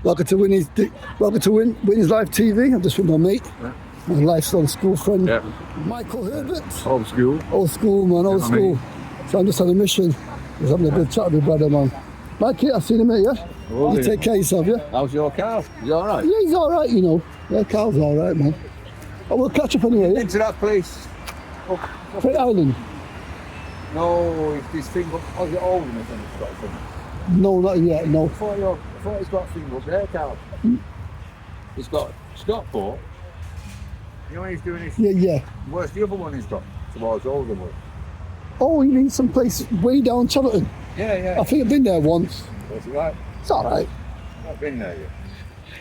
Welcome to Winnie's Live TV. I'm just with my mate, my lifelong school friend, Michael Herbert. Old school. Old school, man, old school. So I'm just on a mission. Just having a good chat with my brother, man. Mikey, I've seen him here, yeah? You take care of yourself, yeah? How's your car? Is he alright? Yeah, he's alright, you know. Yeah, Carl's alright, man. Oh, we'll catch up anyway, yeah? Into that place. Freight Island? No, it's this thing up. Oh, is it Oldham or something? It's got something. No, not yet, no. I thought it's got a thing up there, Carl. It's got Stockport. You know when he's doing this? Yeah. Where's the other one he's got? Towards Oldham. Oh, you mean some place way down Cheltenham? Yeah. I think I've been there once. What's it like? It's alright. I've been there yet.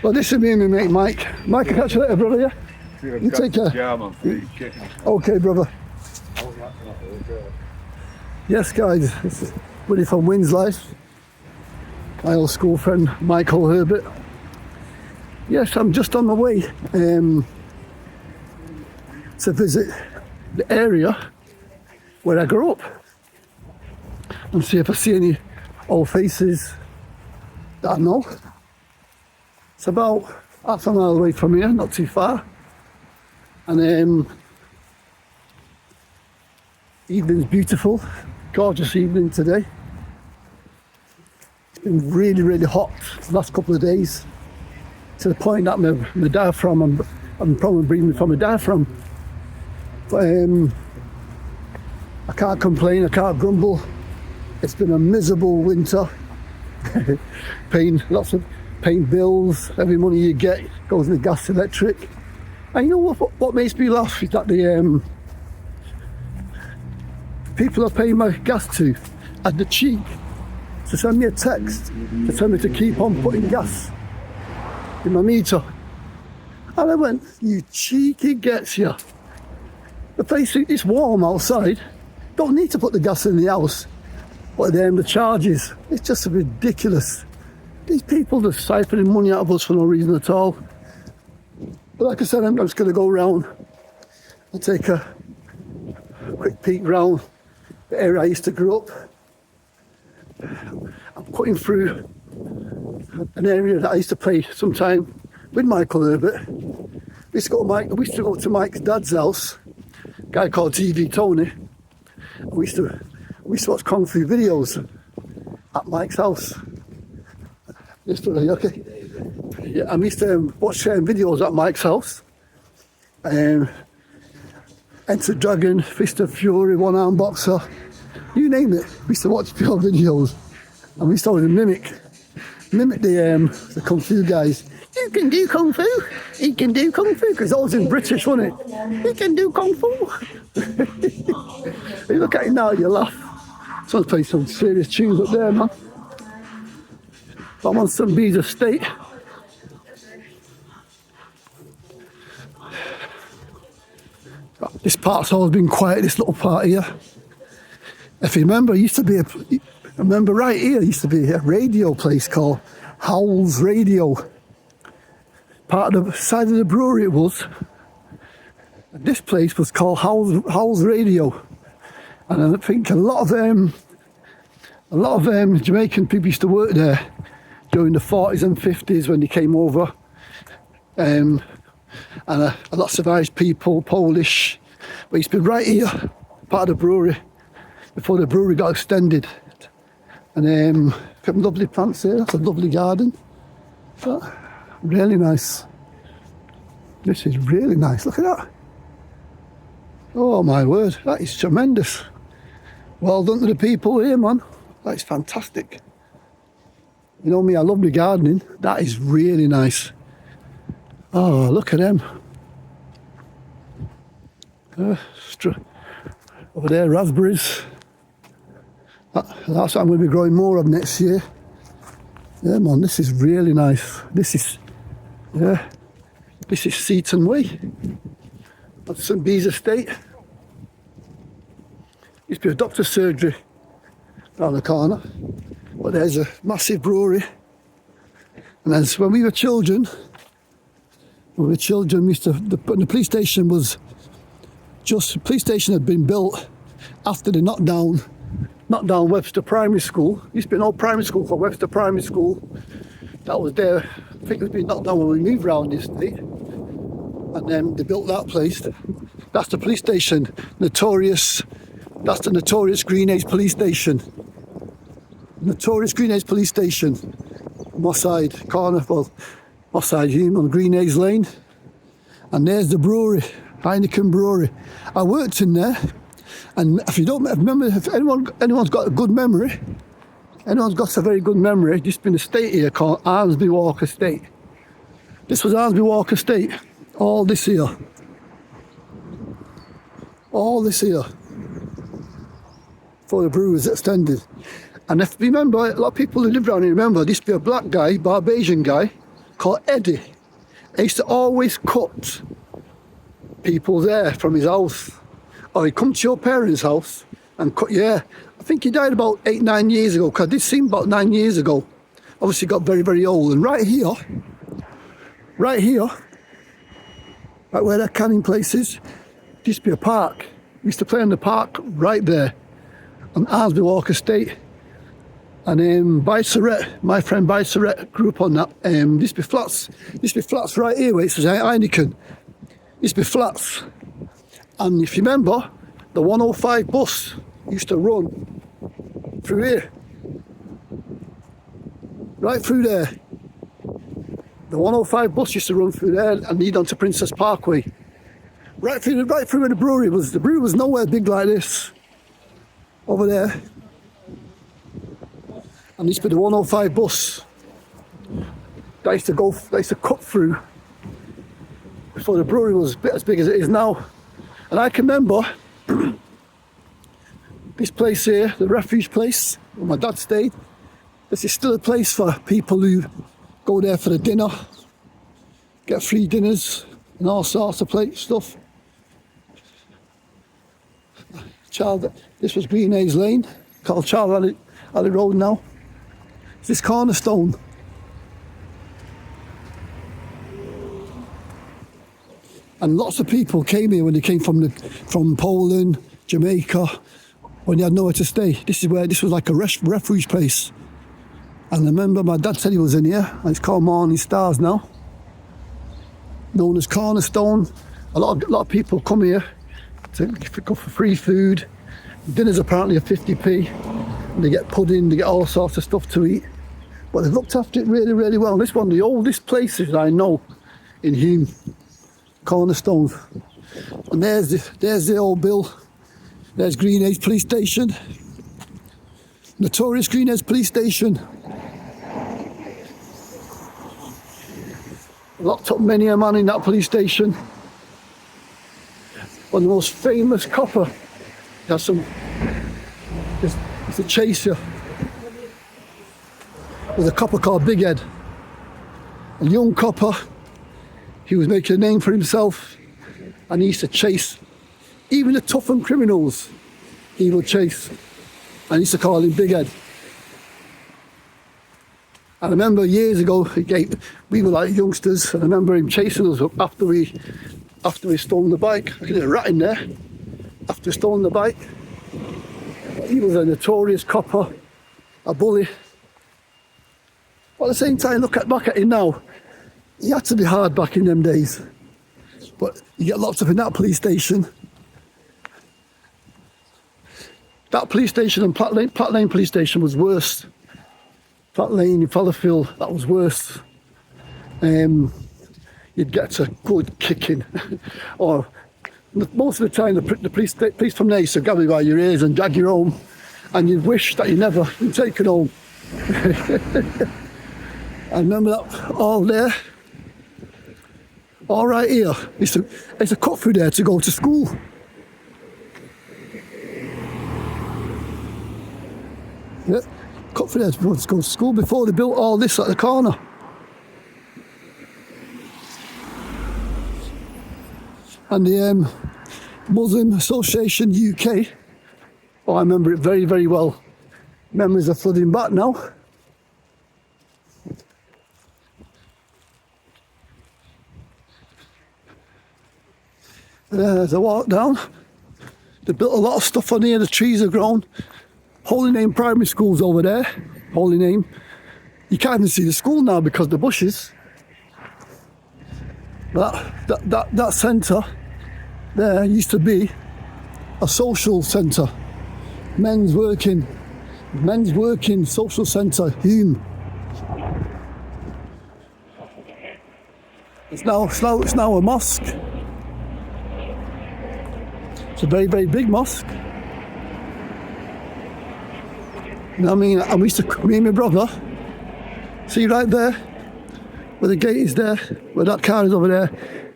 Well, this is me and my mate Mike. Mike, I'll catch you later, brother, yeah? You take care. Okay, brother. Yes, guys, this is Willie from Win's Life. My old school friend, Michael Herbert. Yes, I'm just on my way to visit the area where I grew up and see if I see any old faces that I know. It's about half a mile away from here, not too far. And evening's beautiful, gorgeous evening today. It's been really, really hot the last couple of days, to the point that my diaphragm, I'm probably breathing from a diaphragm. But I can't complain, I can't grumble. It's been a miserable winter. Paying bills, every money you get goes in the gas, electric. And you know what makes me laugh is that the people I pay my gas to had the cheek to send me a text to tell me to keep on putting gas in my meter. And I went, you cheeky gets you. The place is warm outside, don't need to put the gas in the house. But the charges, it's just ridiculous. These people just siphoning money out of us for no reason at all. But like I said, I'm just going to go around and take a quick peek round the area I used to grow up. I'm cutting through an area that I used to play sometime with Michael Herbert. We used to go to Mike's dad's house, a guy called TV Tony. We used to watch Kung Fu videos at Mike's house. Yes, brother, okay? Yeah, I used to watch videos at Mike's house. Enter Dragon, Fist of Fury, One Arm Boxer, you name it. We used to watch pure videos. And we used to always mimic the Kung Fu guys. You can do Kung Fu? He can do Kung Fu? Because it's always in British, wasn't it? He can do Kung Fu. You look at it now, you laugh. Someone's playing some serious tunes up there, man. But I'm on St. Bees Estate. This part's always been quiet, this little part here. If you remember, right here used to be a radio place called Howell's Radio. Part of the side of the brewery it was. And this place was called Howell's Radio. And I think a lot of Jamaican people used to work there during the 40s and 50s when they came over. And lots of Irish people, Polish. But it's been right here, part of the brewery, before the brewery got extended. And got lovely plants here, that's a lovely garden. But really nice. This is really nice, look at that. Oh my word, that is tremendous. Well done to the people here, man. That is fantastic. You know me, I love my gardening. That is really nice. Oh, look at them. Over there, raspberries. That's what I'm going to be growing more of next year. Yeah, man, this is really nice. This is Seaton Way. That's St. Bees Estate. Used to be a doctor's surgery around the corner. But there's a massive brewery. And then when we were children, we used to, the police station had been built after they knocked down Webster Primary School. Used to be an old primary school called Webster Primary School. That was there. I think it was being knocked down when we moved around this estate. And then they built that place. That's the police station. Notorious. That's the notorious Greenacres police station. Notorious Greenacres police station. Moss side corner, well, Moss side on Greenacres Lane. And there's the brewery, Heineken Brewery. I worked in there, and if you don't remember, if anyone's got a good memory, anyone's got a very good memory, there's been a estate here called Arnsby Walk Estate. This was Arnsby Walk Estate, all this here. All this here. Before the brewery was extended. And if you remember, a lot of people who live around here remember, there used to be a black guy, Barbadian guy, called Eddie. He used to always cut people there from his house. Or he'd come to your parents' house and cut your hair. I think he died about 8-9 years ago, because I did see him about 9 years ago. Obviously got very, very old. And right here, right where that canning place is, there used to be a park. We used to play in the park right there on Arnsby Walk Estate. And Byserette, my friend Byserette grew up on that. Used to be flats. Used to be flats right here where it says Heineken. Used to be flats. And if you remember, the 105 bus used to run through here. Right through there. The 105 bus used to run through there and lead on to Princess Parkway. Right through where the brewery was. The brewery was nowhere big like this. Over there. And this used to be the 105 bus. That used to cut through before the brewery was as big as it is now. And I can remember this place here, the refuge place where my dad stayed. This is still a place for people who go there for the dinner, get free dinners and all sorts of stuff. This was Greenacres Lane, called Charles Alley Road now. This cornerstone. And lots of people came here when they came from Poland, Jamaica, when they had nowhere to stay. This was like a refuge place. And I remember my dad said he was in here, and it's called Morning Stars now. Known as Cornerstone. A lot of people come here to go for free food. Dinner's apparently a 50p. And they get pudding, they get all sorts of stuff to eat. But they've looked after it really, really well. This one of the oldest places I know in Hume, Cornerstone. And there's the old bill. There's Greenacres Police Station. Notorious Greenacres Police Station. Locked up many a man in that police station. One of the most famous copper. It's a chaser. There's a copper called Big Head. A young copper. He was making a name for himself, and he used to chase even the toughened criminals. He would chase, and he used to call him Big Head. I remember years ago, we were like youngsters, and I remember him chasing us up after we stolen the bike. I could hear a rat in there after we stolen the bike. He was a notorious copper, a bully. But at the same time, look back at him now. He had to be hard back in them days. But you get locked up in that police station. That police station and Platt Lane police station was worse. Platt Lane in Fallowfield, that was worse. You'd get a good kicking. Or most of the time, the police from there used to grab you by your ears and drag you home. And you'd wish that you never been taken home. I remember that all there. All right here. It's a cut through there to go to school. Yeah, cut through there to go to school before they built all this at the corner. And the Muslim Association UK. Oh, I remember it very, very well. Memories are flooding back now. There's a walk down. They built a lot of stuff on here. The trees are grown. Holy Name Primary School's over there. Holy Name. You can't even see the school now because of the bushes. That centre there used to be a social centre, men's working social centre, Hume. It's now a mosque. It's a very, very big mosque. You know what I mean? And we used to, me and my brother, see right there, where the gate is there, where that car is over there,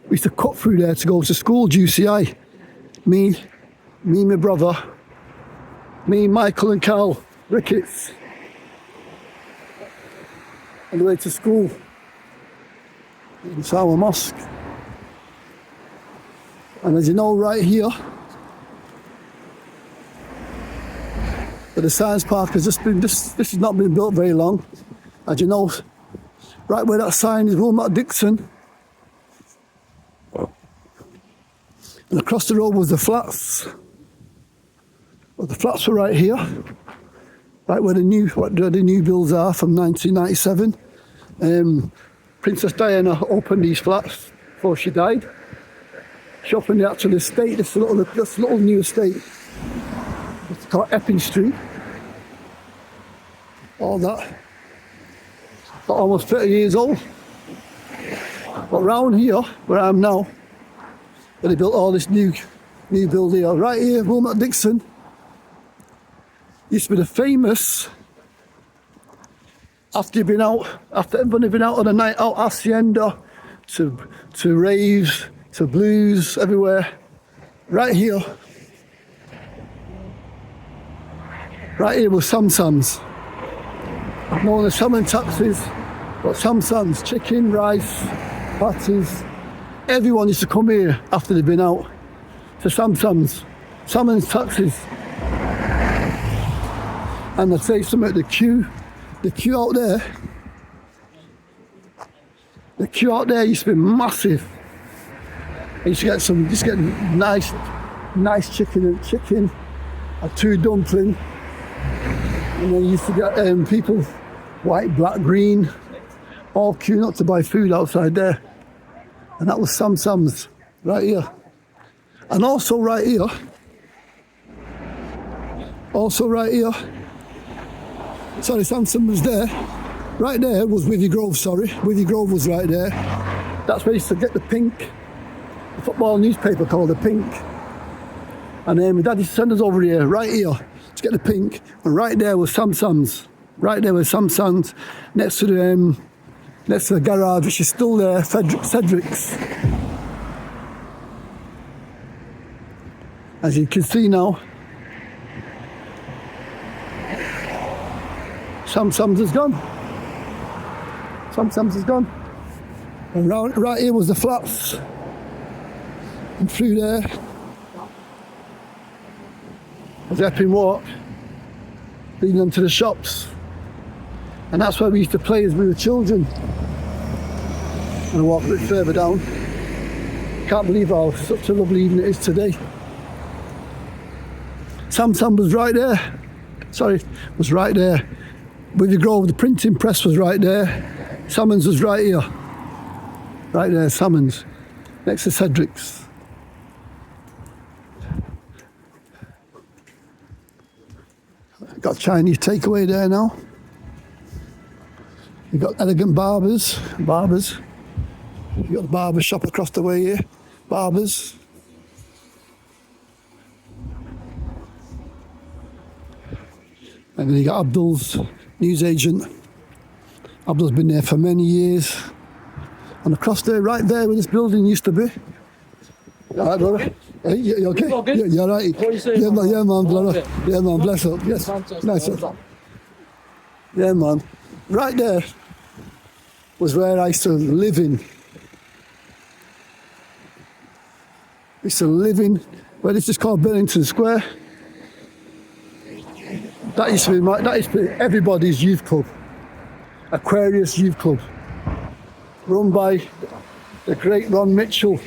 we used to cut through there to go to school, GCI. Me, my brother, me, Michael and Carl Ricketts, on the way to school. It's our mosque. And as you know, right here, where the science park has just been, this has not been built very long. As you know, right where that sign is, Wilmot Dixon. And across the road was the flats. Well, the flats were right here, right where the new builds are from 1997. Princess Diana opened these flats before she died. She opened the actual estate, this little new estate. It's called Epping Street. All that. Got almost 30 years old. But round here, where I am now, where they built all this new build here, right here, Wilmot Dixon, used to be the famous, after everybody been out on a night out, hacienda, to raves, to blues, everywhere. Right here was Sam's. Known as salmon taxis, but Sam's, chicken, rice, patties. Everyone used to come here after they'd been out to Sam's taxis. And I'd say something, the queue out there used to be massive. You used to get nice chicken, a 2 dumpling, and then you used to get people, white, black, green, all queuing up to buy food outside there. And that was Sam's right here. And also right here, sorry, Samson was there. Right there was Withy Grove, Withy Grove was right there. That's where you used to get the Pink, the football newspaper called the Pink. And my dad used to send us over here, right here, to get the Pink. And right there was Samson's. Right there was Samson's, next to the garage, which is still there, Cedric's. As you can see now, Sam's is gone. Sam's is gone. And right here was the flats. And through there was Epping Walk, leading on to the shops. And that's where we used to play as we were children. And I walk a bit further down. Can't believe how such a lovely evening it is today. Sam's was right there. Was right there. Withy Grove, the printing press was right there. Salmon's was right here. Right there, Salmon's. Next to Cedric's. Got Chinese takeaway there now. You've got elegant barbers. You've got the barber shop across the way here. Barbers. And then you got Abdul's newsagent. Abdul's been there for many years. And across there, right there where this building used to be. All right, brother? Hey, you okay? Yeah, you're right. What are you saying? Yeah, man, brother. Yeah, man, bless up. Yes, nice up. Yeah, man. Right there was where I used to live in. Where this is called Burlington Square. That used to be everybody's youth club. Aquarius Youth Club. Run by the great Ron Mitchell.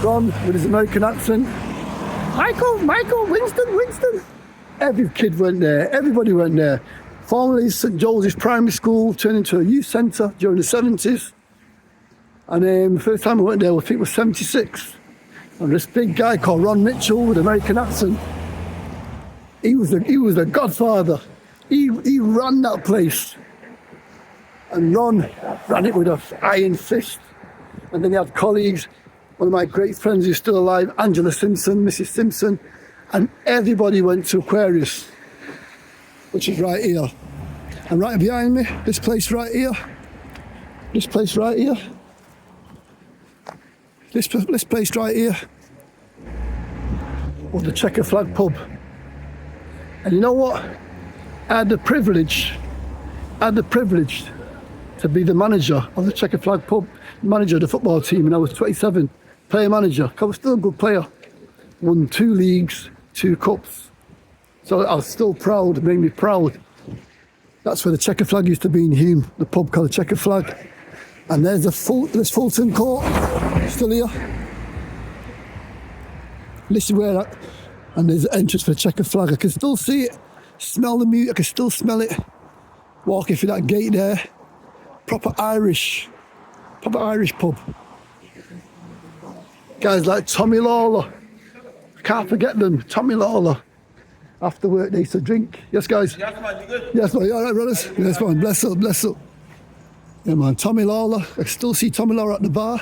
Ron with his American accent. Michael, Winston. Every kid went there, everybody went there. Formerly St Joseph's Primary School turned into a youth centre during the 70s. And the first time I went there, I think it was 76. And this big guy called Ron Mitchell with an American accent, he was the godfather. He ran that place. And Ron ran it with an iron fist. And then he had colleagues, one of my great friends who's still alive, Angela Simpson, Mrs. Simpson, and everybody went to Aquarius, which is right here. And right behind me, this place right here, this place right here, this place right here, was the Checker Flag pub. And you know what? I had the privilege to be the manager of the Checker Flag pub, manager of the football team, and I was 27, player manager. I was still a good player. Won 2 leagues, 2 cups. So I was still proud, it made me proud. That's where the Checker Flag used to be in Hume, the pub called the Checker Flag. And there's there's Fulton Court, still here. This is where and there's the entrance for the Checker Flag. I can still see it, smell the music, I can still smell it. Walking through that gate there. Proper Irish pub. Guys like Tommy Lawler, can't forget them, Tommy Lawler. After work they used to drink. Yes guys? Yes man, you good? Yes man, you alright brothers? Yes man, bless up. Yeah man, Tommy Lawler, I still see Tommy Lawler at the bar.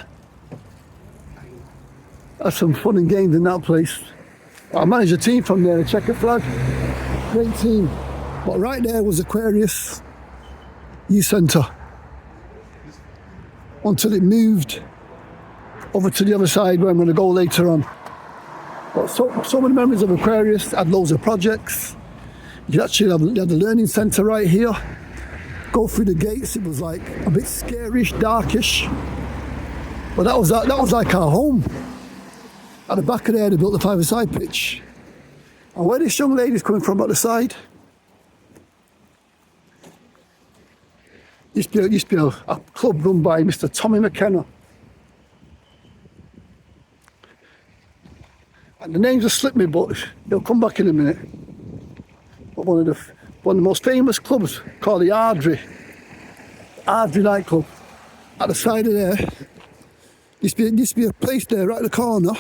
That's some fun and games in that place. I managed a team from there, the Checker Flag, great team. But right there was Aquarius Youth Centre. Until it moved over to the other side where I'm going to go later on. But so many memories of Aquarius, had loads of projects. You actually had the learning centre right here. Go through the gates, it was like a bit scarish, darkish. But that was like our home. At the back of there, they built the five-a-side pitch. And where this young lady's coming from at the side, used to be a club run by Mr. Tommy McKenna. And the names have slipped me, but they'll come back in a minute. But one of the most famous clubs called the Ardry nightclub. At the side of there, used to be a place there right at the corner.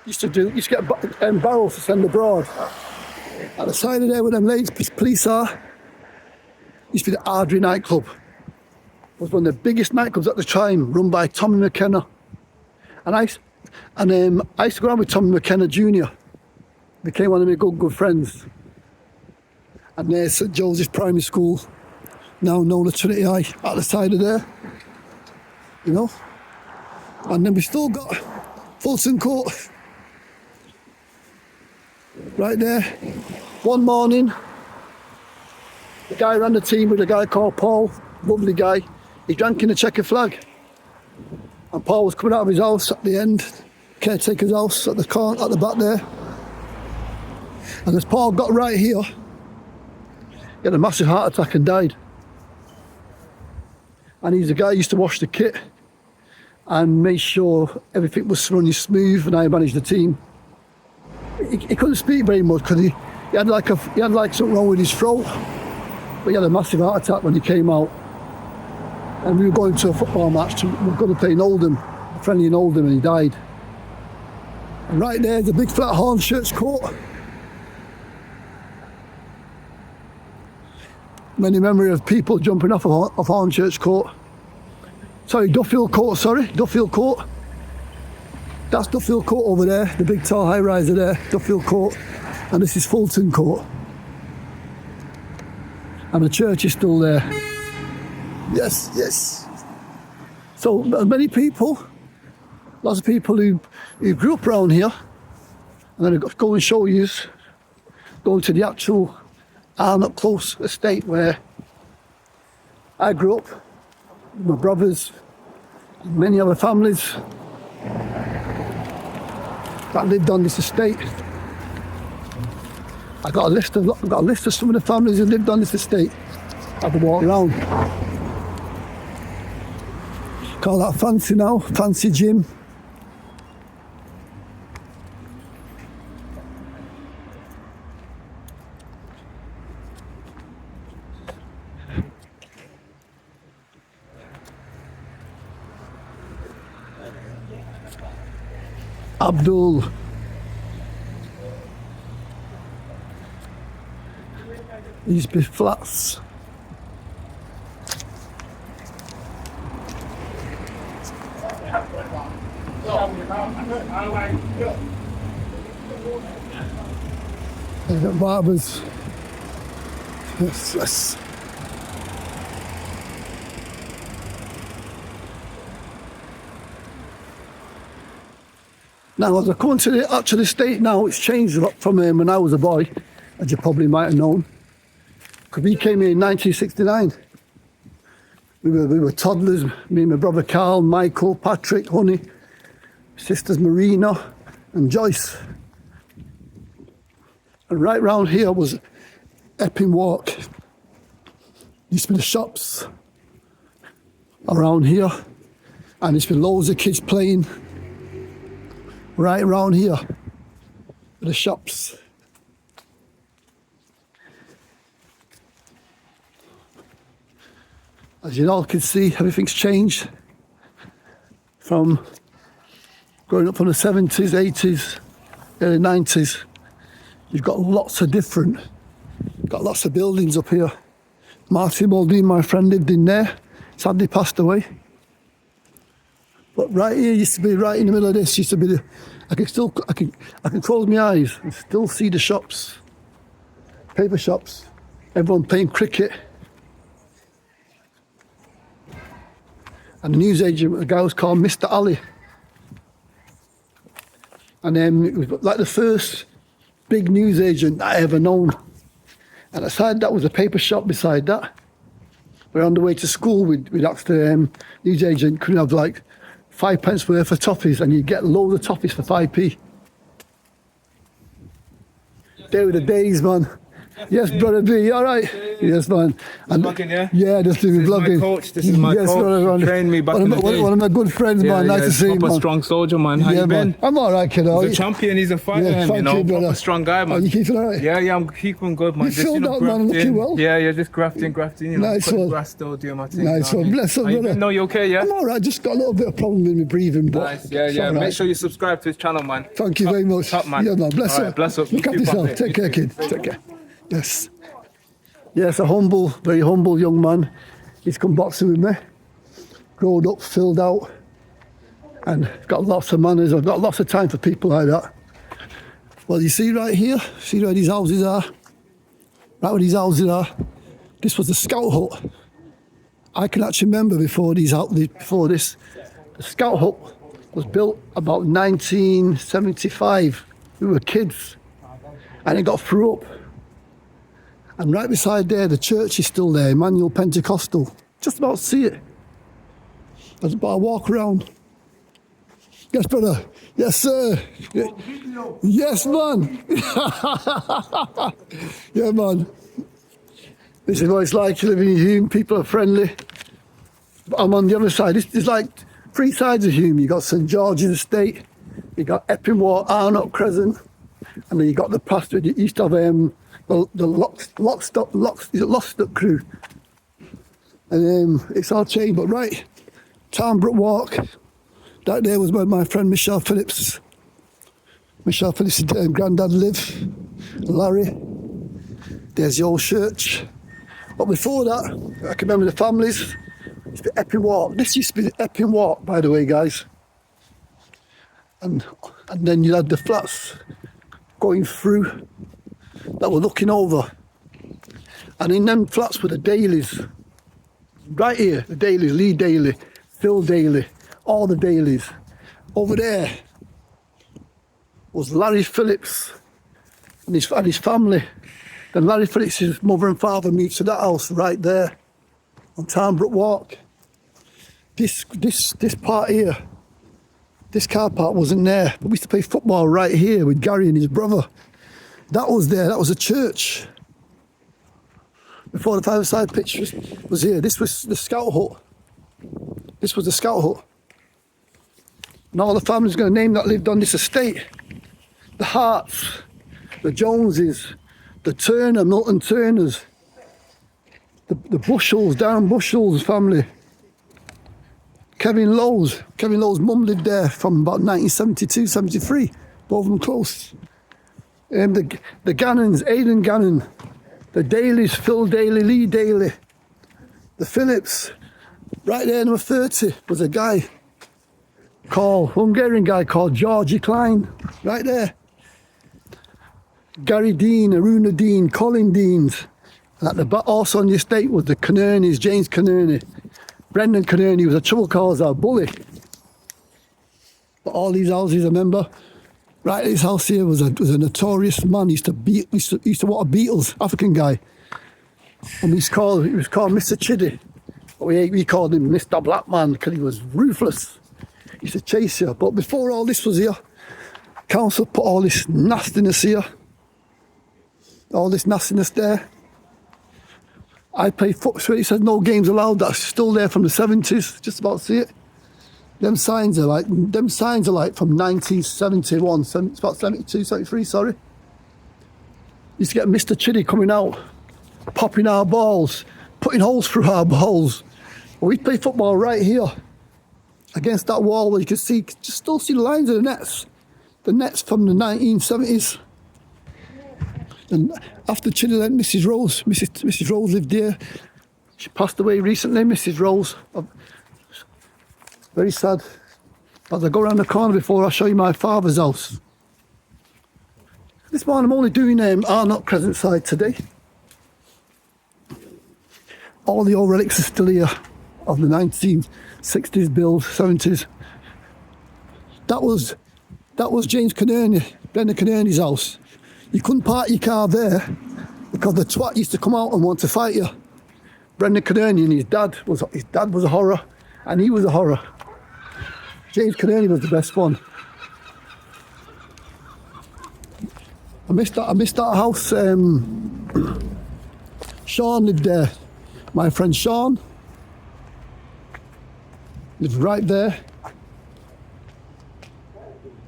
Used to get barrels to send abroad. At the side of there where them ladies police are, used to be the Ardry nightclub. It was one of the biggest nightclubs at the time, run by Tommy McKenna. And I used to go around with Tommy McKenna Jr. Became one of my good friends. And there's St Joseph's Primary School, now known as Trinity High, at the side of there. You know? And then we still got Fulton Court. Right there. One morning, the guy ran the team with a guy called Paul, lovely guy. He drank in the Checker Flag. And Paul was coming out of his house at the end, caretaker's house at the corner, at the back there. And as Paul got right here, he had a massive heart attack and died. And he's the guy who used to wash the kit and make sure everything was running smooth, and I managed the team. He couldn't speak very much because he had like something wrong with his throat. But he had a massive heart attack when he came out. And we were going to a football match. We were going to play in Oldham, friendly in Oldham, and he died. And right there, the big flat Hornchurch Court. Many memory of people jumping off of Hornchurch Court. Duffield Court. That's Duffield Court over there, the big tall high riser there, Duffield Court. And this is Fulton Court. And the church is still there. Yes. So many people, lots of people who grew up around here. I'm going to go and show you, going to the actual Arnott Close estate where I grew up, my brothers, many other families that lived on this estate. I got a list of some of the families who lived on this estate. I had to walk around. Call that fancy now, fancy gym. Abdul. These be flats. They've got barbers. Yes. Now, as I come to the actual estate now, it's changed a lot from when I was a boy, as you probably might have known. Because we came here in 1969. We were toddlers, me and my brother Carl, Michael, Patrick, Honey, sisters Marina and Joyce. And right round here was Epping Walk. Used to be the shops around here. And there's been loads of kids playing right around here, the shops. As you all can see, everything's changed from growing up from the 70s, 80s, early 90s. You've got lots of buildings up here. Martin Muldoon, my friend, lived in there. Sadly passed away. But right here used to be, right in the middle of this, used to be I can close my eyes and still see the shops, paper shops, everyone playing cricket. And the newsagent, the guy was called Mr. Ali. And then it was like the first big newsagent I ever known. And aside that was a paper shop beside that. We're on the way to school, we'd ask the newsagent, could we have like 5 pence worth of toffees, and you'd get loads of toffees for 5p. They were the days, man. Yes, brother B, all right? Yes, man. And vlogging, yeah? Yeah, just doing vlogging. This is my coach. Brother, He trained me back in the day. One of my good friends, man. Nice to see you, man. Proper strong soldier, man. How you been? Man. I'm all right, kiddo. He's a champion. He's a fighter, thank you know. you, brother. Proper strong guy, man. You keeping all right? Yeah, I'm keeping good, man. You filled out, man, looking well. Yeah, just grafting, you know. Nice Cut one. grass still, doing my thing. Nice one. Bless up, brother. No, you okay, yeah? I'm all right. Just got a little bit of problem with my breathing, but Nice, yeah. it's all Make right. sure you subscribe to his channel, man. Thank you very much. Top, man. Yeah, man. Bless All up. right, bless up. Look after Keep yourself. up, Take care, kid. Take care. Yes. Yes, a humble, very humble young man. He's come boxing with me. Grown up, filled out, and got lots of manners. I've got lots of time for people like that. Well, you see right here, see where these houses are? Right where these houses are. This was the scout hut. I can actually remember before this, the scout hut was built about 1975. We were kids, and it got through up. And right beside there, the church is still there, Emmanuel Pentecostal. Just about to see it. But I walk around. Yes, brother. Yes, sir. Yes, man. Yeah, man. This is what it's like living in Hume. People are friendly. But I'm on the other side. There's like three sides of Hume. You got St George's Estate. You got Epping, Arnott, Crescent, and then you got the pastor. You used to have the Lockstock crew, and it's all changed. But right, Tarnbrook Walk. That there was where my friend Michelle Phillips' granddad lived. Larry. There's the old church. But before that, I can remember the families. It's the Epping Walk. This used to be the Epping Walk, by the way, guys. And then you had the flats going through that were looking over. And in them flats were the dailies. Right here, the dailies, Lee Daly, Phil Daly, all the dailies. Over there was Larry Phillips and his family. Then Larry Phillips' mother and father moved to that house right there on Tarnbrook Walk. This part here, this car park wasn't there. But we used to play football right here with Gary and his brother. That was there, that was a church. Before the five-a-side pitch was here, this was the scout hut. This was the scout hut. And all the families going to name that lived on this estate. The Harts, the Joneses, the Turner, Milton Turners, the Bushells, Darren Bushells family. Kevin Lowe's mum lived there from about 1972, 73. Both of them close. The Gannons, Aidan Gannon, the Dailies, Phil Daly, Lee Daly, the Phillips. Right there, number 30, was a guy Hungarian guy called Georgie Klein. Right there. Gary Dean, Aruna Dean, Colin Deans. And at the back, also on the estate was the Cannerneys, James Cannerney. Brendan Cannerney was a trouble causer, a bully. But all these houses, I remember, right, this house here was a notorious man. He used to watch Beatles, African guy. And he was called Mr. Chiddy. But we called him Mr. Blackman because he was ruthless. He used to chase you. But before all this was here, council put all this nastiness here. All this nastiness there. I played football. It says no games allowed. That's still there from the 70s. Just about to see it. Them signs are like from 1971. It's about 72, 73, sorry. Used to get Mr. Chiddy coming out, popping our balls, putting holes through our balls. Well, we play football right here against that wall where you can see, just still see the lines of the nets. The nets from the 1970s. And after Chiddy left, Mrs. Rose lived there. She passed away recently, Mrs. Rose. Very sad. As I go around the corner before I show you my father's house. This morning I'm only doing Arnott Crescent side today. All the old relics are still here of the 1960s build, 70s. That was James Cannerney, Brendan Cannerney's house. You couldn't park your car there because the twat used to come out and want to fight you. Brendan Cannerney and his dad was a horror, and he was a horror. James Cannerney was the best one. I missed that house. Sean lived there. My friend Sean lived right there.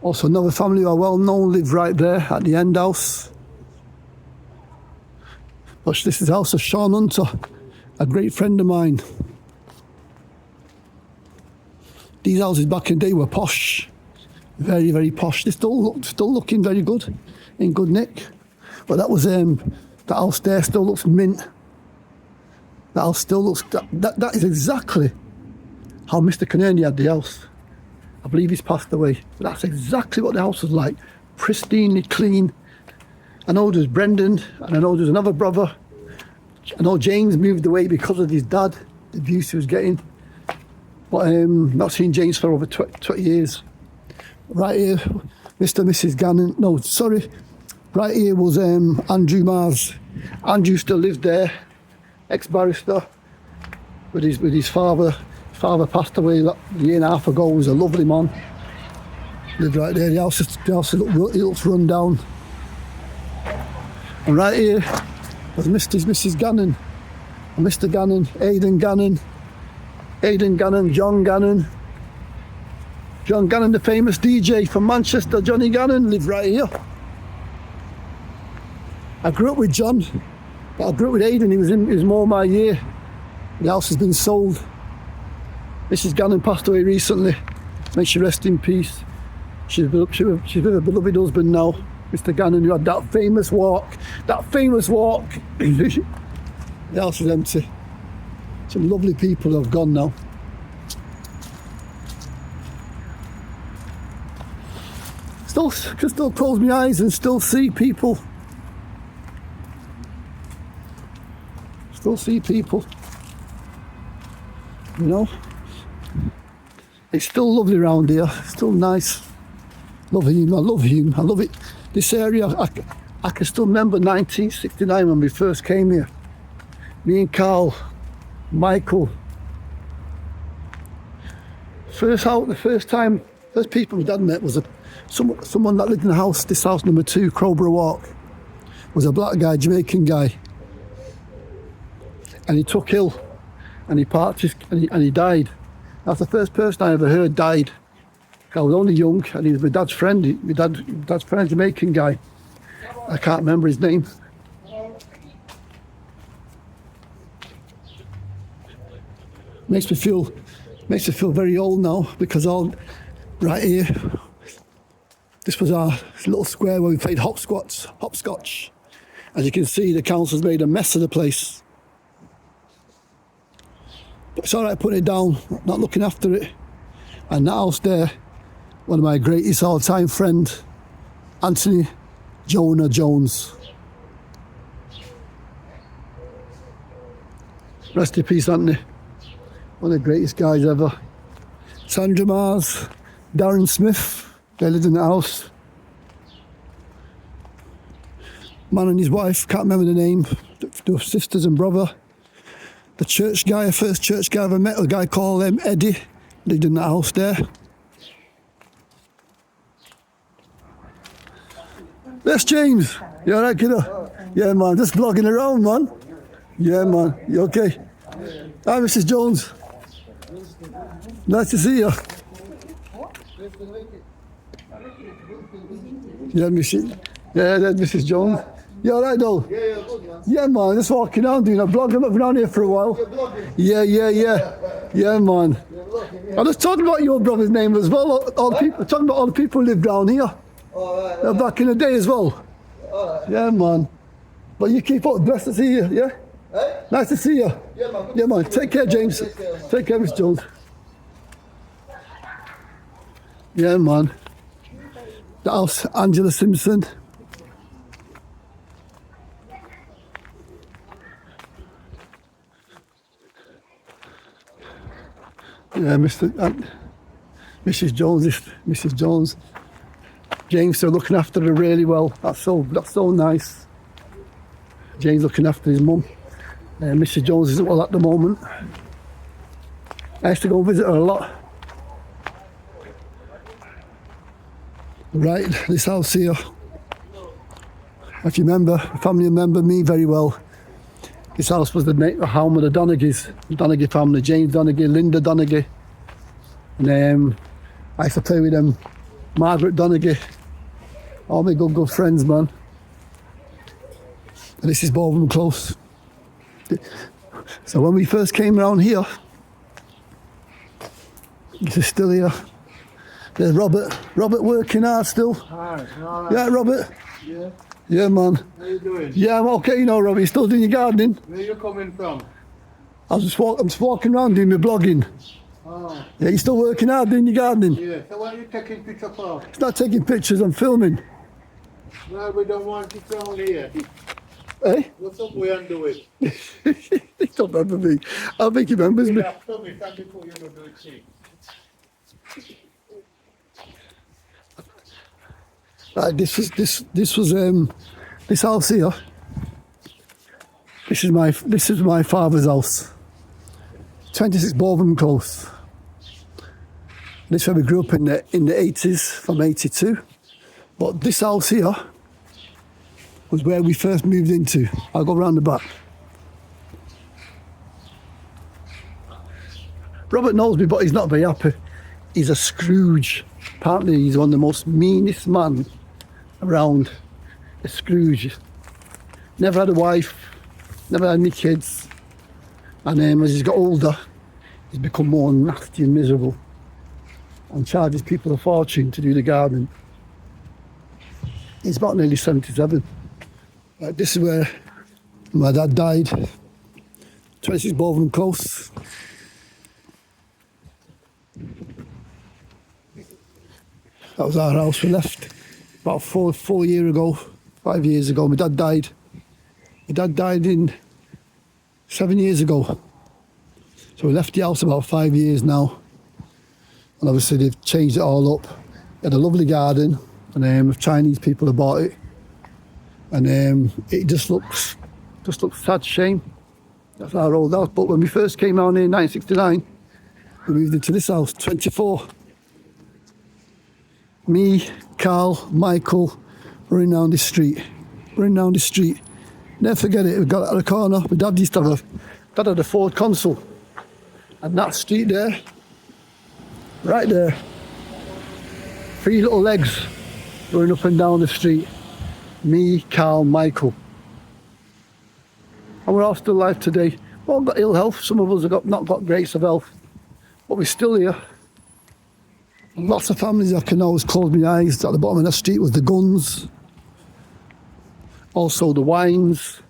Also another family who are well known lived right there at the end house. But this is the house of Sean Hunter, a great friend of mine. These houses back in the day were posh, very, very posh. They still looking very good, in good nick. But that was that house there still looks mint. That house still looks. That is exactly how Mr. Cannerney had the house. I believe he's passed away. But that's exactly what the house was like, pristinely clean. I know there's Brendan, and I know there's another brother. I know James moved away because of his dad, the abuse he was getting. But not seen James for over 20 years. Right here, Mr. and Mrs. Gannon. No, sorry. Right here was Andrew Mars. Andrew still lived there, ex-barrister, with his father. His father passed away a year and a half ago. He was a lovely man. Lived right there. The house looks run down. And right here was Mrs. Gannon. And Mr. Gannon, Aidan Gannon, John Gannon. John Gannon, the famous DJ from Manchester, Johnny Gannon, lived right here. I grew up with John, but I grew up with Aidan. He was more my year. The house has been sold. Mrs. Gannon passed away recently. May she rest in peace. She's with a beloved husband now, Mr. Gannon, who had that famous walk. The house was empty. Some lovely people have gone now. Can still close my eyes and still see people. Still see people. You know? It's still lovely around here. Still nice. I love Hume. I love it. This area, I can still remember 1969 when we first came here. Me and Carl, Michael. First people my dad met was someone that lived in the house, this house number 2, Crowborough Walk. Was a black guy, Jamaican guy. And he took ill and he died. That's the first person I ever heard died. I was only young and he was my dad's friend. My dad's friend, Jamaican guy. I can't remember his name. Makes me feel Makes me feel very old now because all right here, this was our little square where we played hopscotch. As you can see, the council's made a mess of the place. But it's all right putting it down, not looking after it. And that house there, one of my greatest all-time friend, Anthony Jonah Jones. Rest in peace, Anthony. One of the greatest guys ever. Sandra Mars, Darren Smith, they lived in the house. Man and his wife, can't remember the name, the sisters and brother. The church guy, first church guy I ever met, a guy called Eddie, lived in the house there. Yes, James. You alright, kiddo? Yeah, man, just vlogging around, man. Yeah, man, you okay? Hi, Mrs. Jones. Nice to see you. Yeah, that's Mrs. Jones. You alright, though? Yeah, man, just walking around doing a vlog. I've been around here for a while. Yeah. Yeah, man. I was talking about your brother's name as well. All the people, talking about all the people who live down here. Back in the day as well. Yeah, man. But you keep up. Blessed to see you, yeah? Nice to see you. Yeah, man. Take care, James. Take care, Miss Jones. Yeah, man. That house, Angela Simpson. Yeah, Mrs. Jones. James, they're looking after her really well. That's so nice. James looking after his mum. Mrs. Jones isn't well at the moment. I used to go and visit her a lot. Right, this house here. If you remember, a family remember me very well. This house was the home of the Donegies, the Doneghy family, James Doneghy, Linda Doneghy. And I used to play with them, Margaret Doneghy. All my good friends, man. And this is Bowman Close. So when we first came around here, this is still here. There's Robert working hard still. Hi. Yeah, Robert? Yeah. Yeah, man. How you doing? Yeah, I'm okay, you know, Robert. You still doing your gardening? Where you coming from? I'm just walking around doing my blogging. Oh. Yeah, you still working hard doing your gardening? Yeah. So what are you taking picture for? It's not taking pictures, I'm filming. Well, we don't want it around here. Eh? What's up we and do it? He don't remember me. I think he remembers me. Yeah, tell me that before you don't do it. See. Right, this was this house here. This is my father's house. 26 Bowman Close. This is where we grew up in the 80s, from 82. But this house here was where we first moved into. I'll go round the back. Robert knows me, but he's not very happy. He's a Scrooge. Apparently he's one of the most meanest man around. A Scrooge. Never had a wife, never had any kids. And as he's got older, he's become more nasty and miserable. And charges people a fortune to do the garden. He's about nearly 77. Right, this is where my dad died. 26 Bowman Close. That was our house we left about 5 years ago. My dad died. My dad died in 7 years ago. So we left the house about 5 years now. And obviously they've changed it all up. It had a lovely garden, and Chinese people have bought it. And it just looks sad, shame. That's our old house. But when we first came down here in 1969, we moved into this house, 24. Me, Carl, Michael, running down this street. Never forget it, we got out of the corner. My dad used to have dad had a Ford Consul. And that street there, right there, 3 little legs running up and down the street. Me, Carl, Michael. And we're all still alive today. We've all got ill health. Some of us have not got great of health. But we're still here. Lots of families. I can always close my eyes. At the bottom of that street was the Guns. Also the Wines.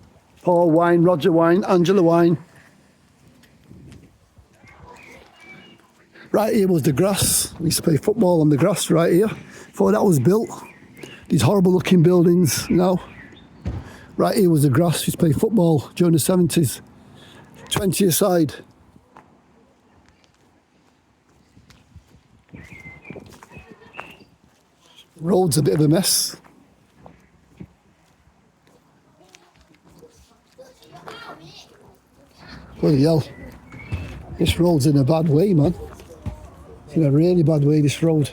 Paul Wine, Roger Wine, Angela Wine. Right here was the grass. We used to play football on the grass right here. Before that was built. These horrible looking buildings now. Right here was the grass. We used to play football during the 70s. 20 aside. Road's a bit of a mess. Bloody hell. This road's in a bad way, man. It's in a really bad way, this road.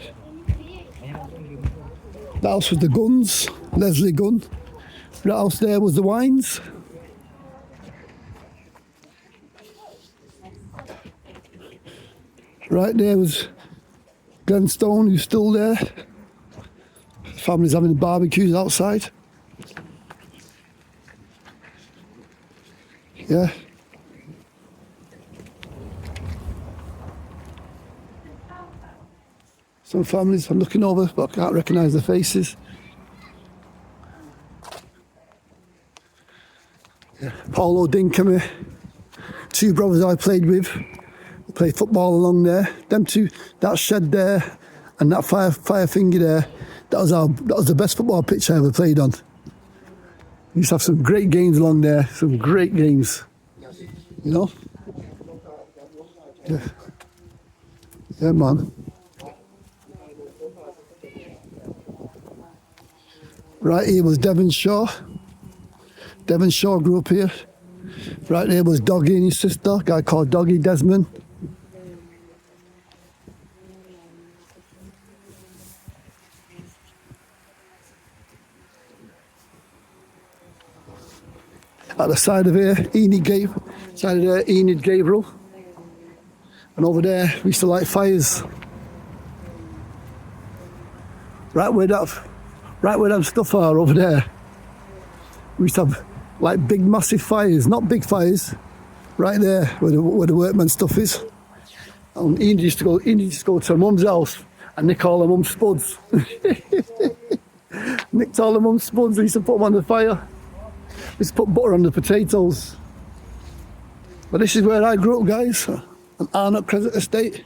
That house was the Guns, Leslie Gunn. That house there was the Wines. Right there was Glenstone, who's still there. Families having barbecues outside. Yeah. Some families I'm looking over, but I can't recognise the faces. Yeah. Paulo Dinkamy, two brothers I played with. We played football along there. Them two, that shed there and that fire thingy there, that was the best football pitch I ever played on. We used to have some great games along there, some great games. You know? Yeah. Yeah, man. Right here was Devonshaw. Devonshaw grew up here. Right there was Doggy and his sister, a guy called Doggy Desmond. At the side of here, Enid Gabriel. And over there, we used to light fires. Right where them stuff are over there. We used to have like big massive fires, not big fires, right there where the workman stuff is. And Enid used to go to her mum's house and nick all her mum's spuds. Nicked all her mum's spuds, we used to put them on the fire. We used to put butter on the potatoes. But this is where I grew up, guys, on Arnott Crescent Estate.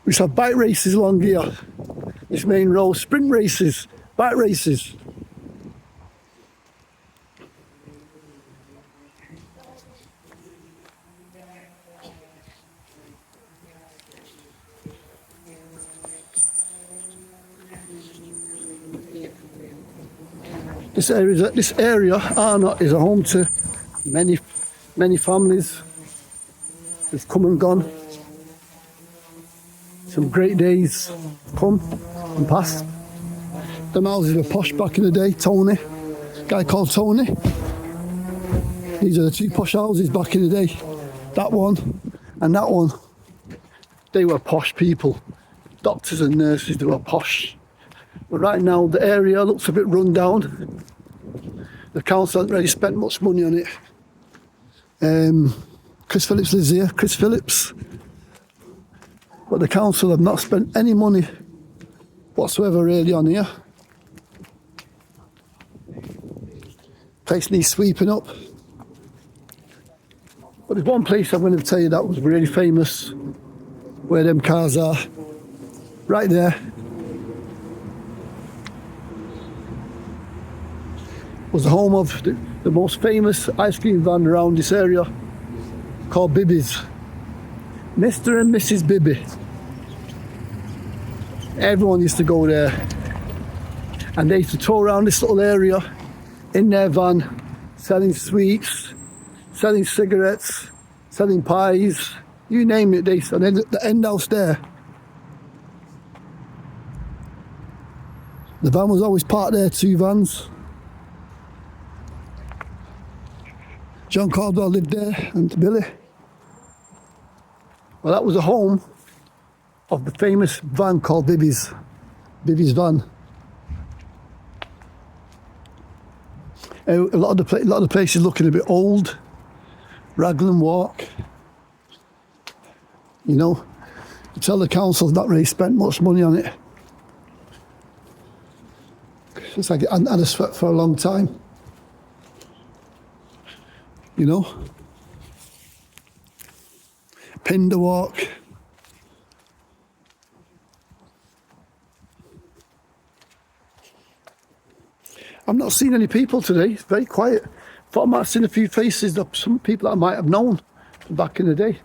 We used to have bike races along here. This main road, sprint races, bike races. This area, Arnott, is a home to many families. They've come and gone. Some great days come and past. Them houses were posh back in the day. Tony, a guy called Tony. These are the two posh houses back in the day. That one and that one. They were posh people. Doctors and nurses, they were posh. But right now the area looks a bit run down. The council hasn't really spent much money on it. Chris Phillips lives here, Chris Phillips. But the council have not spent any money whatsoever really on here. Place needs sweeping up. But there's one place I'm going to tell you that was really famous, where them cars are. Right there. Was the home of the most famous ice cream van around this area, called Bibby's. Mr. and Mrs. Bibby. Everyone used to go there. And they used to tour around this little area in their van, selling sweets, selling cigarettes, selling pies, you name it. And then the end house there. The van was always parked there, two vans. John Caldwell lived there, and Billy. Well, that was a home of the famous van called Bibby's van. A lot of the places looking a bit old. Raglan Walk. You know, you tell the council's not really spent much money on it. It's like it hadn't had a sweat for a long time. You know? Pinder Walk. I've not seen any people today. It's very quiet. Thought I might have seen a few faces of some people that I might have known from back in the day.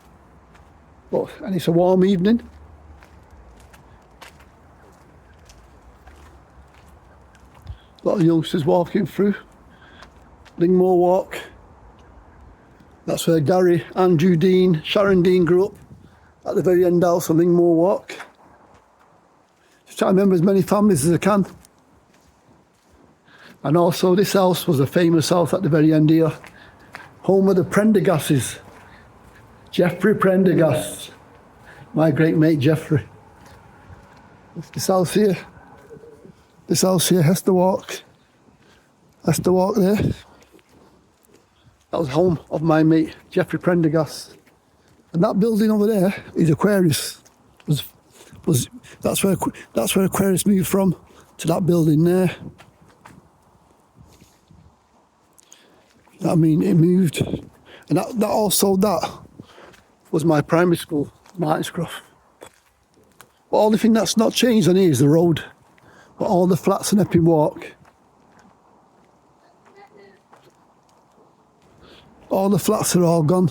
And it's a warm evening. A lot of youngsters walking through. Lingmore Walk. That's where Gary, Andrew Dean, Sharon Dean grew up. At the very end house of Lingmore Walk. Just try to remember as many families as I can. And also this house was a famous house at the very end here. Home of the Prendergasses. Geoffrey Prendergast. My great mate Geoffrey. This house here. This house here, Hester Walk. Hester Walk there. That was home of my mate Geoffrey Prendergast. And that building over there is Aquarius. That's where Aquarius moved from, to that building there. I mean, it moved. And that was my primary school, Martinscroft. But all the thing that's not changed on here is the road. But all the flats in Epping Walk. All the flats are all gone.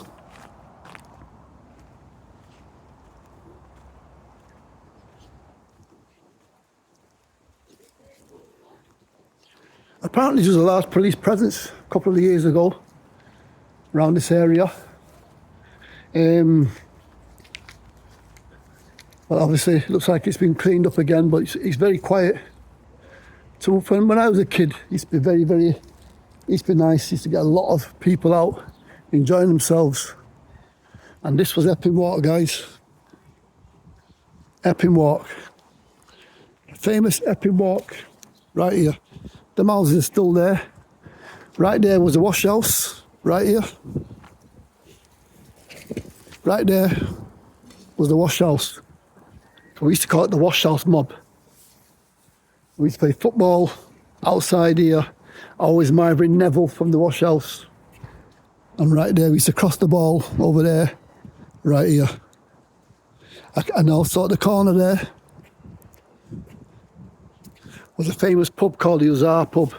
Apparently there was a large police presence a couple of years ago around this area. Well, obviously it looks like it's been cleaned up again, but it's very quiet. So when I was a kid, it used to be it used to be nice. It used to get a lot of people out enjoying themselves. And this was Epping Walk, guys. Epping Walk. Famous Epping Walk, right here. The houses are still there. Right there was the wash house, right here. Right there was the wash house. We used to call it the wash house mob. We used to play football outside here. Always admiring Neville from the wash house. And right there, we used to cross the ball over there, right here. And also at the corner there was a famous pub called the Hussar Pub.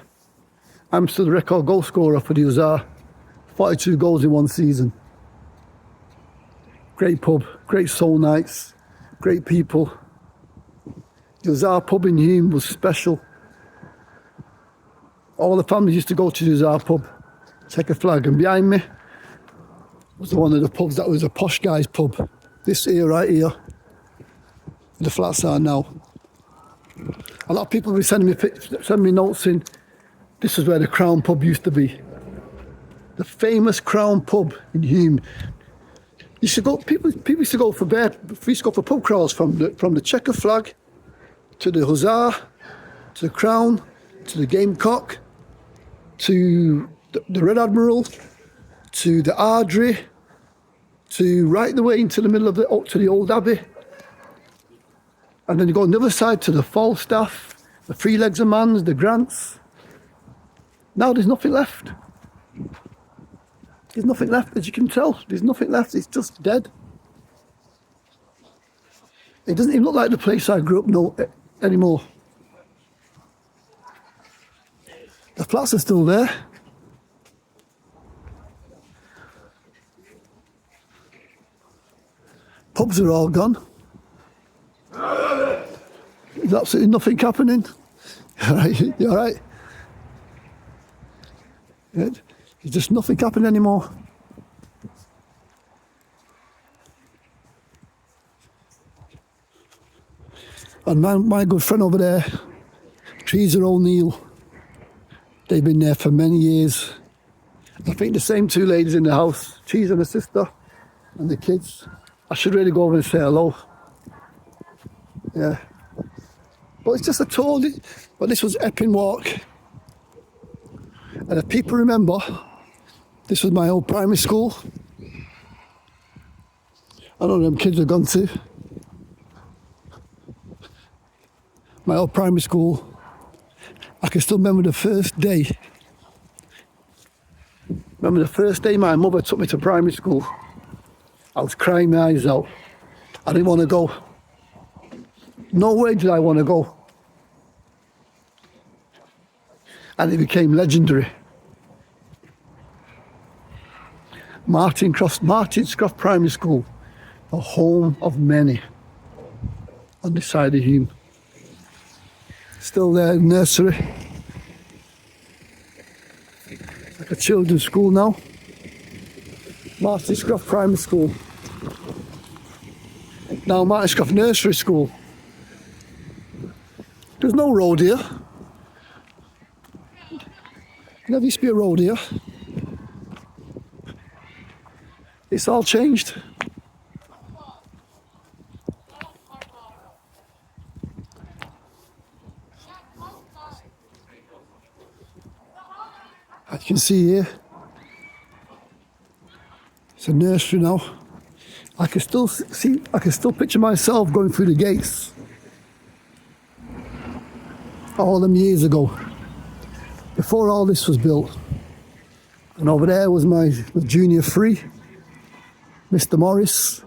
I'm still the record goal scorer for the Hussar. 42 goals in one season. Great pub, great soul nights, great people. The Hussar Pub in Hume was special. All the families used to go to the Hussar Pub, take a flag, and behind me was one of the pubs that was a posh guy's pub. This here, right here, where the flats are now. A lot of people were sending me notes in. This is where the Crown Pub used to be. The famous Crown Pub in Hume. People used to go for pub crawls from the checker flag to the Hussar, to the Crown, to the Gamecock, to the Red Admiral, to the Ardry, to right the way into the middle of up to the Old Abbey. And then you go on the other side to the Falstaff, the Three Legs of Mans, the Grants. Now there's nothing left. There's nothing left, as you can tell. There's nothing left, it's just dead. It doesn't even look like the place I grew up anymore. The flats are still there. Pubs are all gone. There's absolutely nothing happening. You all right? There's just nothing happening anymore. And my good friend over there, Teresa O'Neill, they've been there for many years. I think the same two ladies in the house, Teresa and her sister, and the kids. I should really go over and say hello. Yeah. But it's just a tour. But this was Epping Walk. And if people remember, this was my old primary school. I know them kids have gone to. My old primary school. I can still remember the first day. Remember the first day my mother took me to primary school. I was crying my eyes out. I didn't want to go. No way did I want to go. And it became legendary. Martinscroft Primary School, the home of many on this side of Hume. Still there, nursery. Like a children's school now. Martinscroft Primary School. Now Martinscroft Nursery School. There's no road here. Never used to be a road here. It's all changed. As you can see here, it's a nursery now. I can still picture myself going through the gates. All them years ago, before all this was built. And over there was my junior 3, Mr. Morris,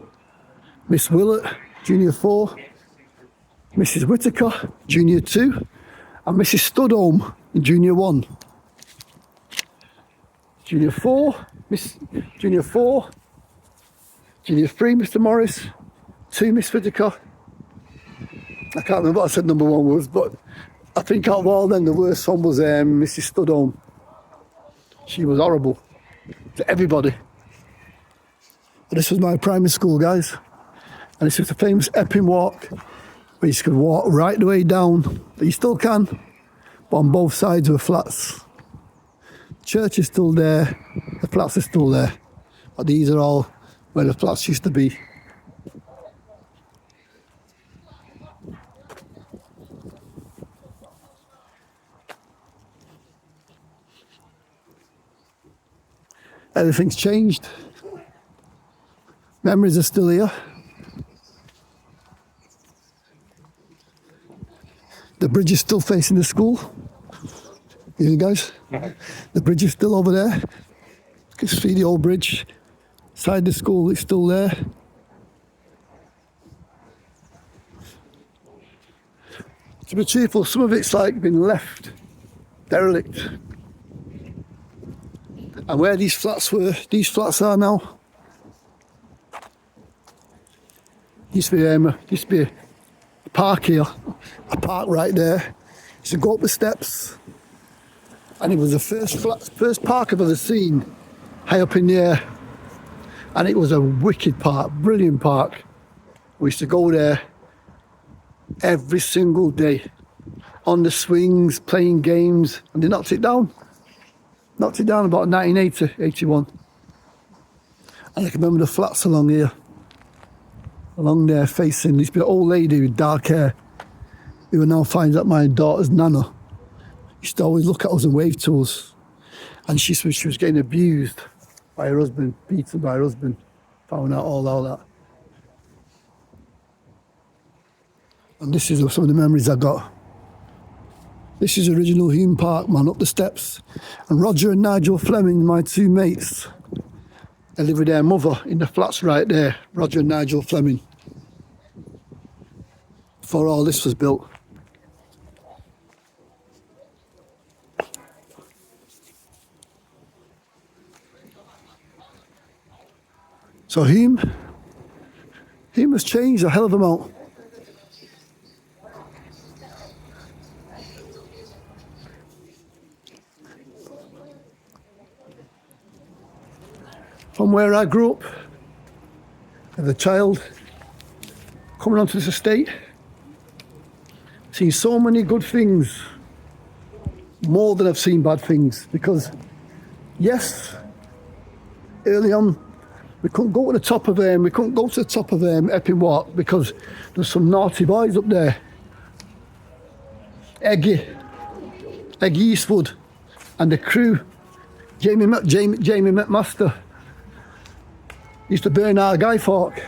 Miss Willett, junior 4, Mrs. Whitaker, junior 2, and Mrs. Studholme in junior 1. Junior 4, junior 4, junior 3, Mr. Morris, 2, Miss Whitaker. I can't remember what I said number 1 was, but I think out of all them, the worst one was Mrs. Studholme. She was horrible to everybody. But this was my primary school, guys. And this was the famous Epping walk, where you could walk right the way down. You still can, but on both sides were flats. Church is still there, the flats are still there. But these are all where the flats used to be. Everything's changed. Memories are still here. The bridge is still facing the school. You guys? The bridge is still over there. You can see the old bridge. Side the school, it's still there. To be truthful, some of it's like been left derelict. And where these flats are now. Used to be a park here, a park right there. Used to go up the steps, and it was the first park I've ever seen, high up in the air. And it was a wicked park, brilliant park. We used to go there every single day, on the swings, playing games, and they knocked it down. Knocked it down about 1980, 81. And I can remember the flats along here. Along there facing this old lady with dark hair, who now finds out my daughter's nana. Used to always look at us and wave to us. And she was getting abused by her husband, beaten by her husband. Found out all that. And this is some of the memories I got. This is original Hume Park, man, up the steps. And Roger and Nigel Fleming, my 2 mates, they live with their mother in the flats right there, Roger and Nigel Fleming. Before all this was built. So Hume has changed a hell of a amount. From where I grew up as a child, coming onto this estate, seen so many good things, more than I've seen bad things. Because, yes, early on, we couldn't go to the top of Epping Walk because there's some naughty boys up there. Eggy Eastwood, and the crew, Jamie McMaster, used to burn our guy fork.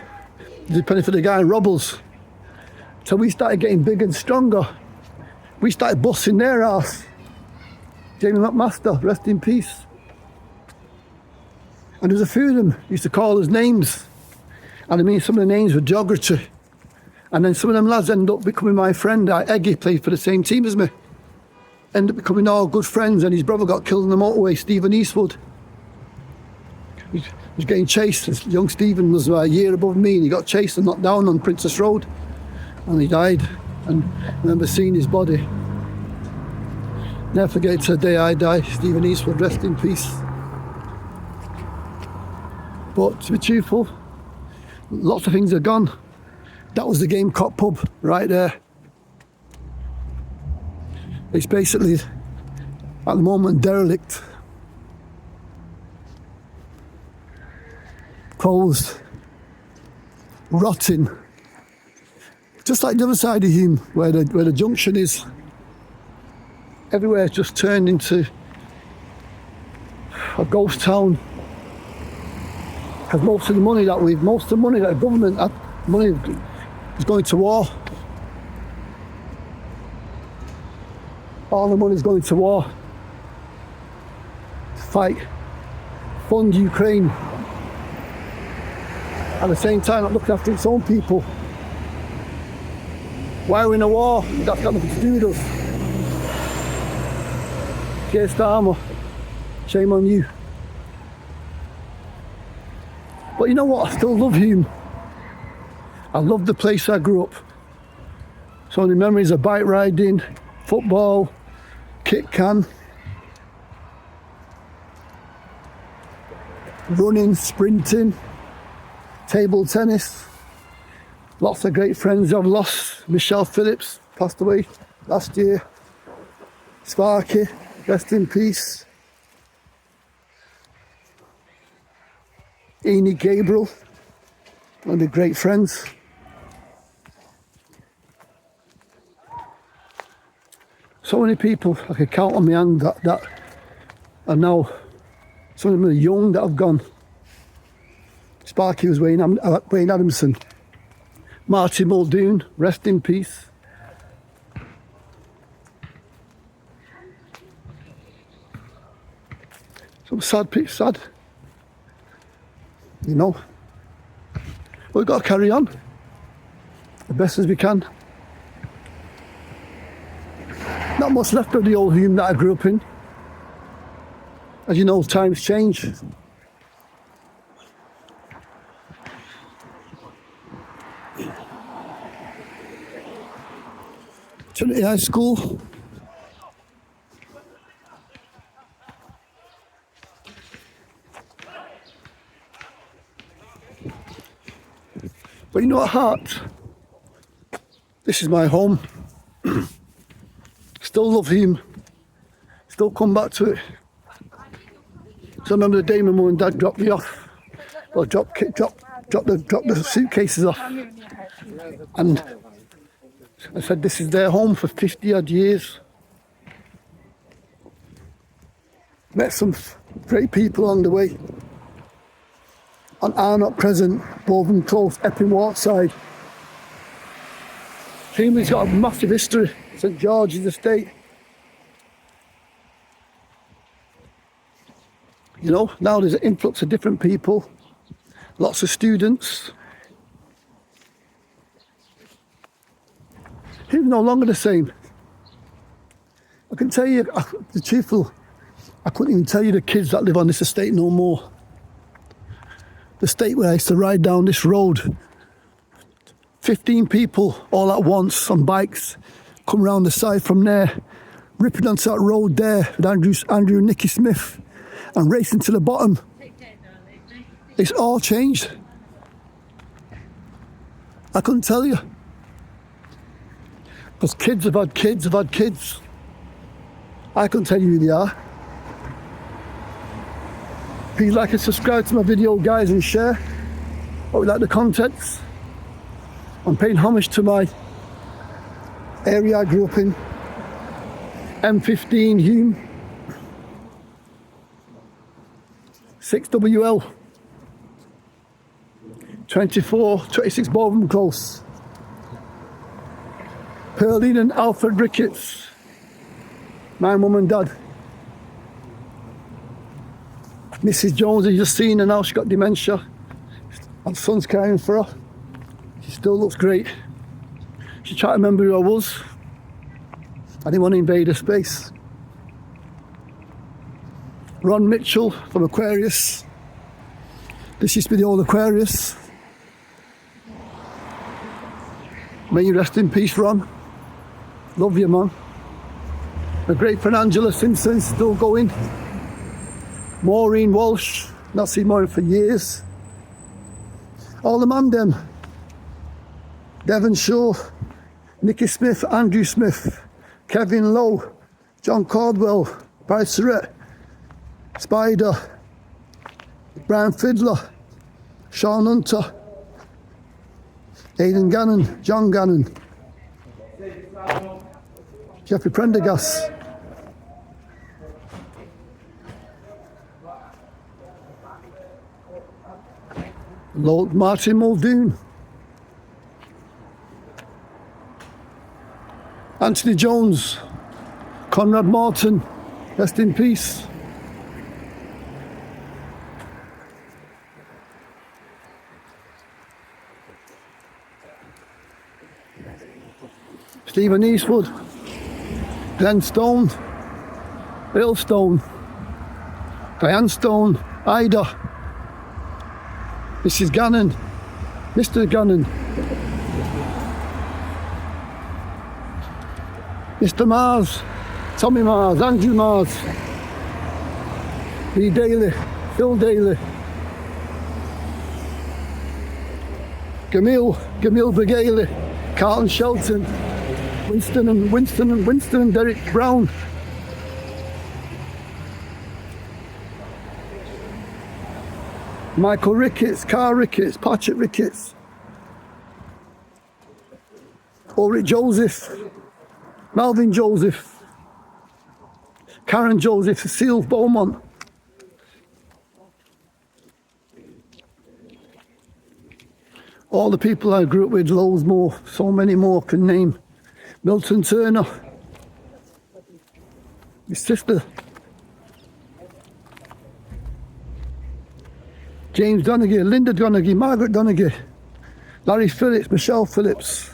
depending for the guy in Robles. So we started getting big and stronger. We started busting their ass. Jamie McMaster, rest in peace. And there was a few of them used to call us names. And I mean, some of the names were geography. And then some of them lads ended up becoming my friend. Eggy played for the same team as me. Ended up becoming all good friends, and his brother got killed on the motorway, Stephen Eastwood. He was getting chased. Young Stephen was a year above me, and he got chased and knocked down on Princess Road. And he died. And I remember seeing his body. Never forget the day I die. Stephen Eastwood, rest in peace. But to be truthful, lots of things are gone. That was the Gamecock pub right there. It's basically, at the moment, derelict. Closed. Rotting. Just like the other side of Hume, where the junction is. Everywhere just turned into a ghost town. Because most of the money that the government had, money is going to war. All the money's going to war. To fight, fund Ukraine. At the same time, not looking after its own people. Why are we in a war? That's got nothing to do with us. Keir Starmer, shame on you. But you know what? I still love Hume. I love the place I grew up. So many memories of bike riding, football, kit can, running, sprinting, table tennis. Lots of great friends I've lost. Michelle Phillips passed away last year. Sparky, rest in peace. Enid Gabriel, one of the great friends. So many people I could count on my hand that are now, some of them are young that have gone. Sparky was Wayne Adamson. Marty Muldoon, rest in peace. Some sad, you know. But we've got to carry on the best as we can. Not much left of the old Hume that I grew up in. As you know, times change. Trinity High School. But you know, at heart, this is my home. Still love him. Still come back to it. So I remember the day my mum and dad dropped me off. Well, dropped the suitcases off. And I said, this is their home for 50 odd years. Met some great people on the way. On Arnott, Crescent, Bowden Close, Epping Waterside. Hume's got a massive history. St George's Estate. You know, now there's an influx of different people. Lots of students. Hume's no longer the same. I can tell you, the truthful, I couldn't even tell you the kids that live on this estate no more. The estate where I used to ride down this road. 15 people all at once on bikes, come round the side from there, ripping onto that road there with Andrew and Nicky Smith and racing to the bottom. It's all changed. I couldn't tell you. Because kids have had kids. I couldn't tell you who they are. Please like and subscribe to my video, guys, and share. Hope you like the contents. I'm paying homage to my area I grew up in. M15 Hume. 6WL. 26 Bowman Close. Pearline and Alfred Ricketts. My mum and dad. Mrs. Jones, you just seen her now, she's got dementia. My son's caring for her. She still looks great. She tried to remember who I was. I didn't want to invade her space. Ron Mitchell from Aquarius. This used to be the old Aquarius. May you rest in peace, Ron. Love you, man. My great friend Angela Simpson, still going. Maureen Walsh, not seen Maureen for years. All the man them. Devon Shaw, Nicky Smith, Andrew Smith, Kevin Lowe, John Caldwell, Barry Surrett, Spider, Brian Fiddler, Sean Hunter, Aidan Gannon, John Gannon, Jeffrey Prendergast, Lord Martin Muldoon, Anthony Jones, Conrad Morton, rest in peace. Stephen Eastwood, Glenn Stone, Bill Stone, Diane Stone, Ida, Mrs. Gannon, Mr. Gannon, Mr. Mars, Tommy Mars, Andrew Mars, Lee Daly, Phil Daly, Camille Begaley, Carlton Shelton, Winston and Derek Brown. Michael Ricketts, Carl Ricketts, Patrick Ricketts, Ulrich Joseph, Malvin Joseph, Karen Joseph, Cecile Beaumont. All the people I grew up with, loads more, so many more can name. Milton Turner, his sister, James Donaghy, Linda Donaghy, Margaret Donaghy, Larry Phillips, Michelle Phillips.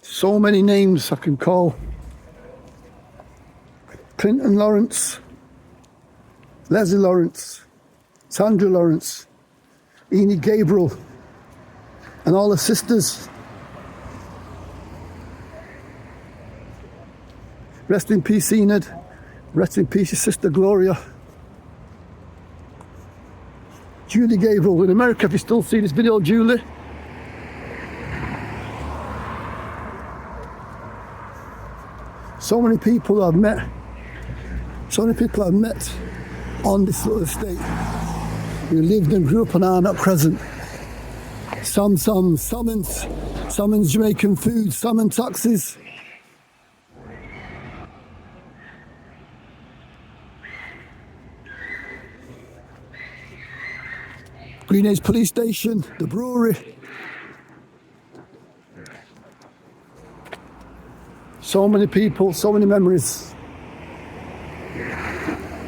So many names I can call. Clinton Lawrence, Leslie Lawrence, Sandra Lawrence, Enid Gabriel, and all the sisters. Rest in peace, Enid. Rest in peace, your sister Gloria. Julie Gabriel in America, if you still see this video, Julie. So many people I've met. So many people I've met on this little estate. who lived and grew up on Arnott Crescent. Salmon's Jamaican food, salmon taxis. Greenage Police Station, the brewery. So many people, so many memories.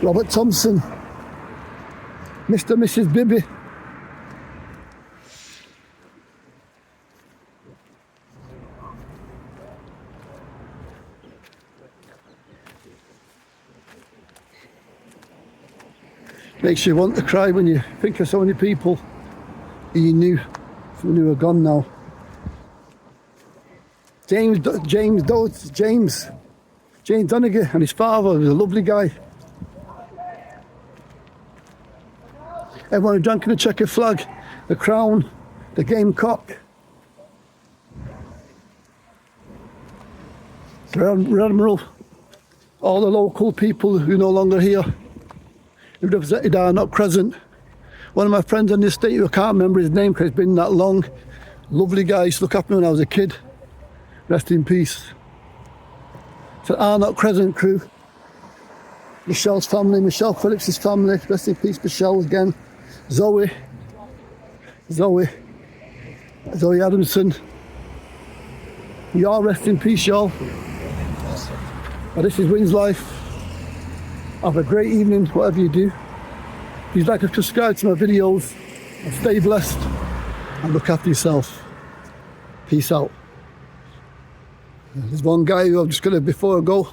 Robert Thompson, Mr. and Mrs. Bibby. Makes you want to cry when you think of so many people who you knew, who are gone now. James Donaghy and his father was a lovely guy. Everyone who drank in the checkered flag, the Crown, the Gamecock. Rear Admiral, all the local people who are no longer here, who represented Arnott Crescent. One of my friends on the estate, who I can't remember his name because it's been that long, lovely guy, used to look after me when I was a kid. Rest in peace. So Arnott Crescent crew. Michelle's family, Michelle Phillips' family, rest in peace Michelle again. Zoe Adamson. You all rest in peace, y'all. And this is Wins Life. Have a great evening, whatever you do. Please like and subscribe to my videos. And stay blessed and look after yourself. Peace out. There's one guy who I'm just gonna, before I go,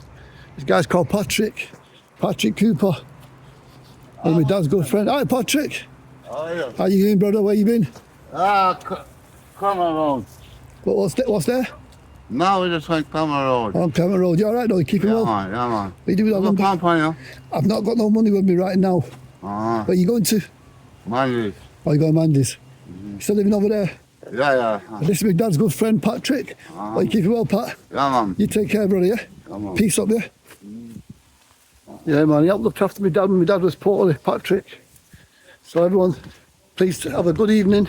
this guy's called Patrick Cooper. And my dad's good friend. Hi Patrick. Oh, yeah. How you doing, brother? Where you been? Come around. What's there? Now we just went come around. On Camera Road. You alright though? You keeping well? Yeah, man. What you doing on Look Monday? on you. I've not got no money with me right now. Where you going to? Monday. Oh, you going to Mandy's? You still living over there? Yeah. This is my dad's good friend, Patrick. Well, you keeping well, Pat? Yeah, man. You take care, brother, yeah? Come on. Peace up, yeah? Yeah, man, he helped look after my dad when my dad was poorly, Patrick. So everyone, please have a good evening.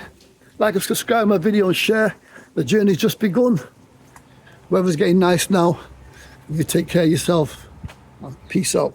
Like and subscribe my video and share. The journey's just begun. Weather's getting nice now. You take care of yourself. Peace out.